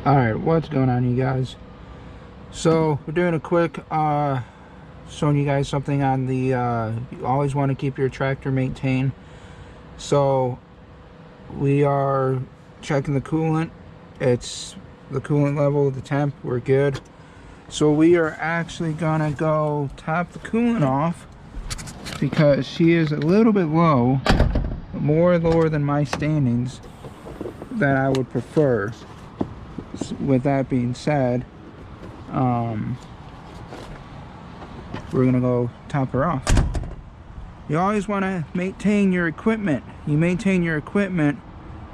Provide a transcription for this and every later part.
Alright, what's going on, you guys? So we're doing a quick showing you guys something on the you always want to keep your tractor maintained. So we are checking the coolant. It's the coolant level, the temp, we're good. So we are actually gonna go top the coolant off because she is a little bit low, more lower than my standings that I would prefer. With that being said, we're gonna go top her off. You always want to maintain your equipment. You maintain your equipment,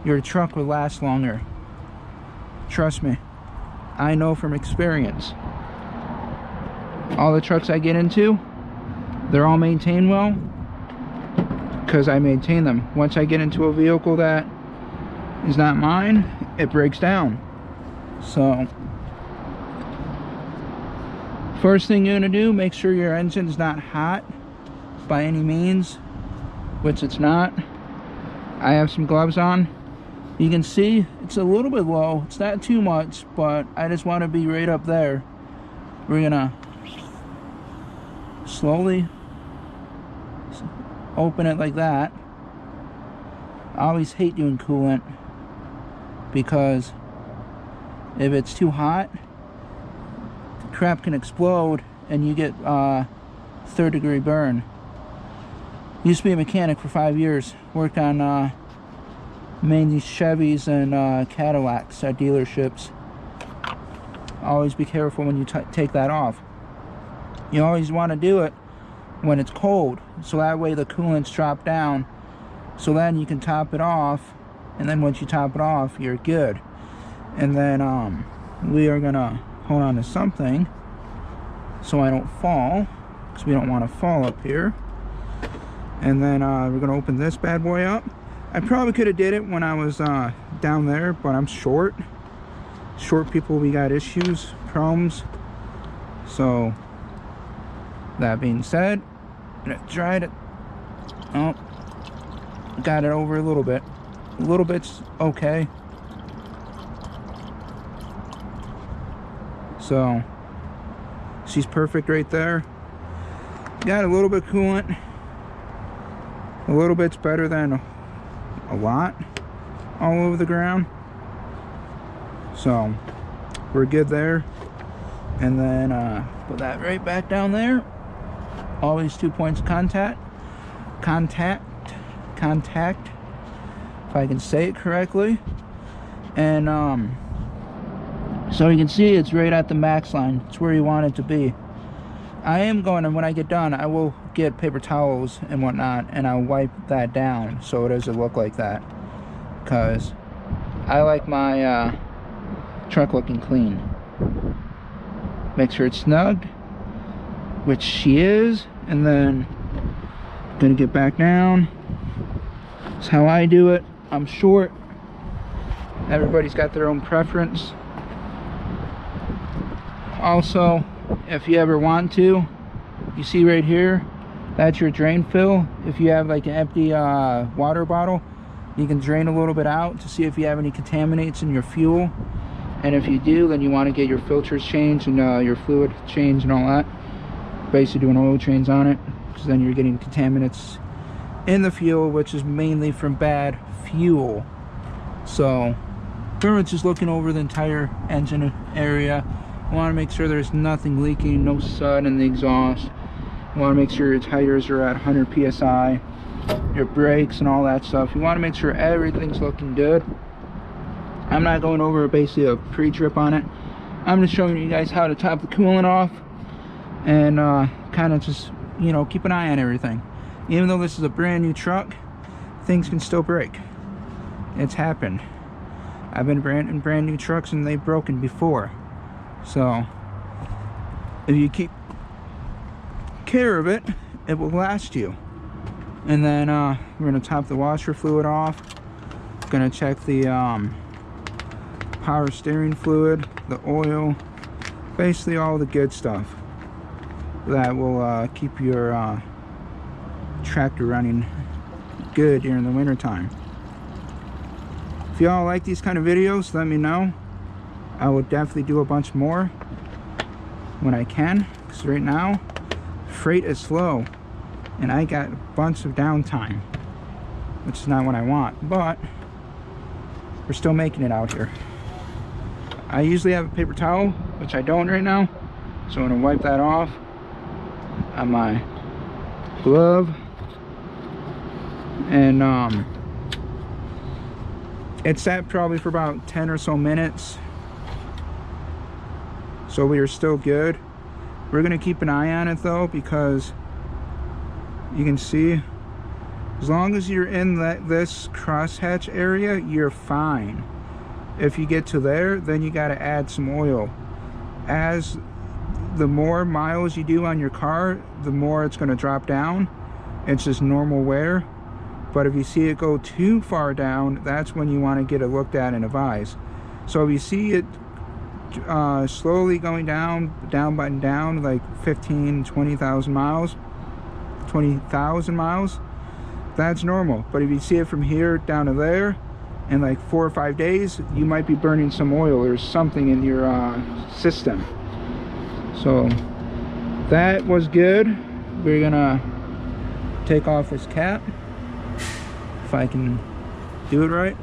your truck will last longer. Trust me, I know from experience. All the trucks I get into, they're all maintained well because I maintain them. Once I get into a vehicle that is not mine, it breaks down. So first thing you're gonna do, make sure your engine's not hot by any means, which it's not. I have some gloves on. You can see it's a little bit low. It's not too much, but I just want to be right up there. We're gonna slowly open it like that. I always hate doing coolant because if it's too hot, the crap can explode and you get third-degree burn. Used to be a mechanic for 5 years. Worked on mainly Chevys and Cadillacs at dealerships. Always be careful when you take that off. You always want to do it when it's cold, so that way the coolant's dropped down, so then you can top it off, and then once you top it off, you're good. And then we are gonna hold on to something so I don't fall, because we don't want to fall up here. And then we're gonna open this bad boy up. I probably could have did it when I was down there, but I'm short. Short people, we got issues, problems. So that being said, I'm gonna try it. Oh, got it over a little bit. A little bit's okay. So she's perfect right there. Got a little bit coolant. A little bit's better than a lot all over the ground. So we're good there. And then put that right back down there. Always 2 points of contact, if I can say it correctly. And so you can see it's right at the max line. It's where you want it to be. I am going, and when I get done, I will get paper towels and whatnot, and I'll wipe that down so it doesn't look like that, because I like my truck looking clean. Make sure it's snug, which she is, and then gonna get back down. That's how I do it. I'm short. Everybody's got their own preference. Also, if you ever want to, you see right here, that's your drain fill. If you have like an empty water bottle, you can drain a little bit out to see if you have any contaminants in your fuel. And if you do, then you want to get your filters changed and your fluid changed and all that. Basically doing oil change on it, because then you're getting contaminants in the fuel, which is mainly from bad fuel. So pretty much just looking over the entire engine area. You want to make sure there's nothing leaking, no soot in the exhaust. You want to make sure your tires are at 100 psi, your brakes and all that stuff. You want to make sure everything's looking good. I'm not going over basically a pre-trip on it. I'm just showing you guys how to top the coolant off and kind of just, you know, keep an eye on everything. Even though this is a brand new truck, things can still break. It's happened. I've been in brand new trucks and they've broken before. So if you keep care of it, it will last you. And then we're gonna top the washer fluid off. Gonna check the power steering fluid, the oil, basically all the good stuff that will keep your tractor running good during the winter time. If y'all like these kind of videos, let me know. I will definitely do a bunch more when I can, because right now freight is slow and I got a bunch of downtime, which is not what I want, but we're still making it out here. I usually have a paper towel, which I don't right now, so I'm gonna wipe that off on my glove. And it sat probably for about 10 or so minutes, so we are still good. We're gonna keep an eye on it though, because you can see as long as you're in this crosshatch area, you're fine. If you get to there, then you got to add some oil. As the more miles you do on your car, the more it's going to drop down. It's just normal wear. But if you see it go too far down, that's when you want to get it looked at and advised. So if you see it slowly going down like 20,000 miles, that's normal. But if you see it from here down to there in like 4 or 5 days, you might be burning some oil or something in your system. So that was good. We're gonna take off this cap, if I can do it right.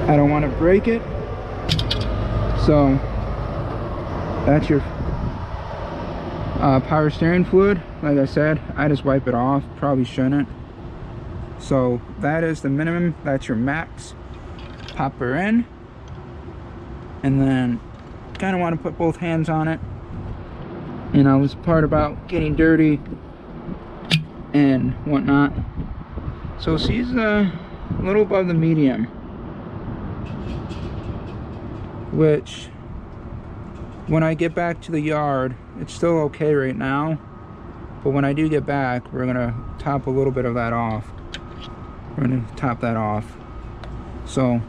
I don't want to break it. So that's your power steering fluid. Like I said, I just wipe it off. Probably shouldn't. So that is the minimum. That's your max. Pop her in, and then kind of want to put both hands on it. You know, this part about getting dirty and whatnot. So she's a little above the medium, which when I get back to the yard, it's still okay right now, but when I do get back, we're gonna top a little bit of that off. We're gonna top that off. So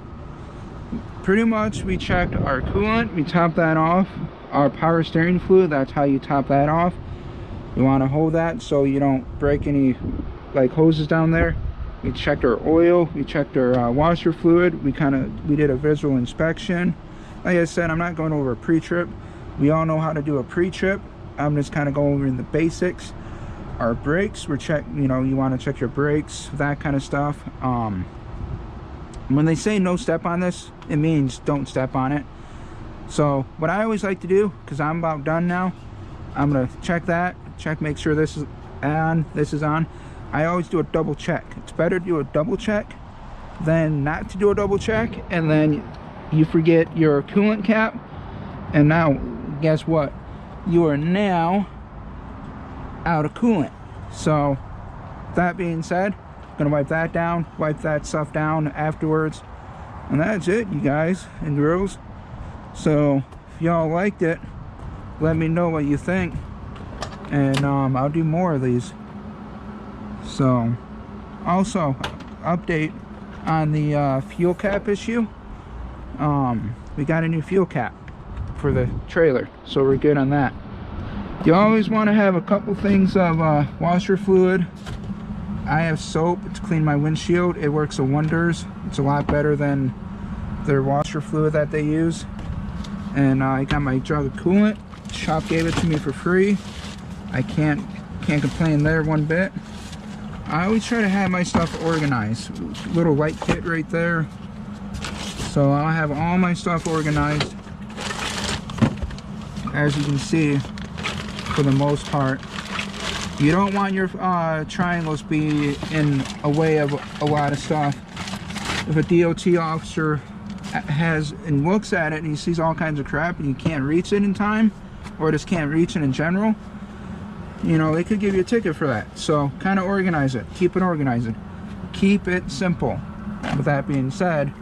pretty much we checked our coolant, we topped that off. Our power steering fluid, that's how you top that off. You want to hold that so you don't break any like hoses down there. We checked our oil, we checked our washer fluid, we did a visual inspection. Like I said, I'm not going over a pre-trip. We all know how to do a pre-trip. I'm just kind of going over in the basics. Our brakes, you know, you want to check your brakes, that kind of stuff. When they say no step on this, it means don't step on it. So what I always like to do, because I'm about done now, I'm gonna check that, make sure this is on, this is on. I always do a double check. It's better to do a double check than not to do a double check, and then you forget your coolant cap, and now guess what, you are now out of coolant. So that being said, I'm gonna wipe that down, wipe that stuff down afterwards, and that's it, you guys and girls. So if y'all liked it, let me know what you think, and I'll do more of these. So also update on the fuel cap issue. We got a new fuel cap for the trailer, so we're good on that. You always want to have a couple things of washer fluid. I have soap to clean my windshield. It works wonders. It's a lot better than their washer fluid that they use. And I got my jug of coolant. Shop gave it to me for free. I can't complain there one bit. I always try to have my stuff organized. Little light kit right there. So I'll have all my stuff organized, as you can see, for the most part. You don't want your triangles be in a way of a lot of stuff. If a DOT officer has and looks at it and he sees all kinds of crap and you can't reach it in time, or just can't reach it in general, you know, they could give you a ticket for that. So kind of organize it, keep it organized, keep it simple. With that being said,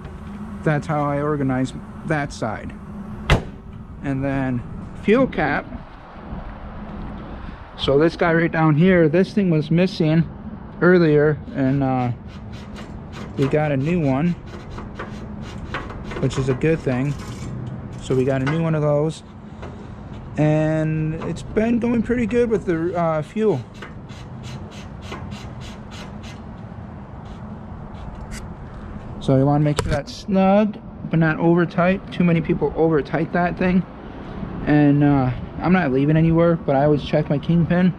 that's how I organize that side. And then fuel cap. So this guy right down here, this thing was missing earlier, and we got a new one, which is a good thing. So we got a new one of those, and it's been going pretty good with the fuel. So you want to make sure that's snug but not over tight. Too many people over tight that thing. And I'm not leaving anywhere, but I always check my kingpin,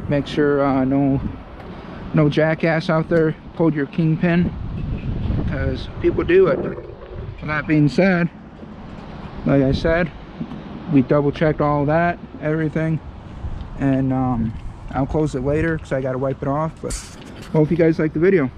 make sure no jackass out there pulled your kingpin, because people do it. With that being said, like I said, we double checked all that, everything, and I'll close it later because I got to wipe it off. But hope you guys like the video.